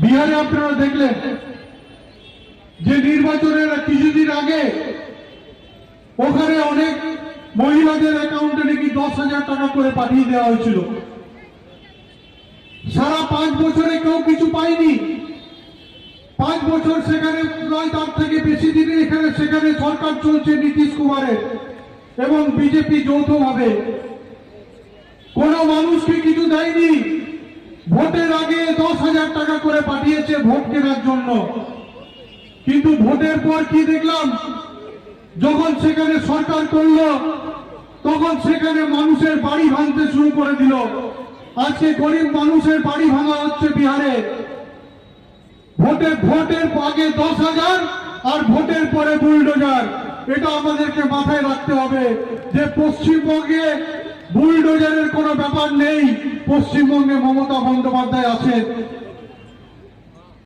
বিহারে আপনারা দেখলেন যে নির্বাচনের কিছুদিন আগে ওখানে অনেক মহিলাদের অ্যাকাউন্টে নাকি 10,000 টাকা করে পাঠিয়ে দেওয়া হয়েছিল। সারা 5 বছরে কেউ কিছু পায়নি। 5 বছর সেখানে নয়, তার থেকে বেশি দিনে এখানে সেখানে সরকার চলছে নীতিশ কুমারের এবং বিজেপি যৌথভাবে। কোন মানুষকে কিছু দেয়নি। ভোটের আগে 10,000 টাকা করে পাঠিয়েছে ভোট কেনার জন্য, কিন্তু ভোটের পর কি দেখলাম, যখন সেখানে সরকার করলো তখন সেখানে মানুষের বাড়ি ভাঙতে শুরু করে দিল। আজকে গরিব মানুষের বাড়ি ভাঙা হচ্ছে বিহারে। ভোটের আগে 10,000 আর ভোটের পরে বুলডোজার। এটা আমাদেরকে মাথায় রাখতে হবে যে পশ্চিমবঙ্গে বুলডোজারের কোনো ব্যাপার নেই। পশ্চিমবঙ্গে মমতা বন্দ্যোপাধ্যায় আছেন।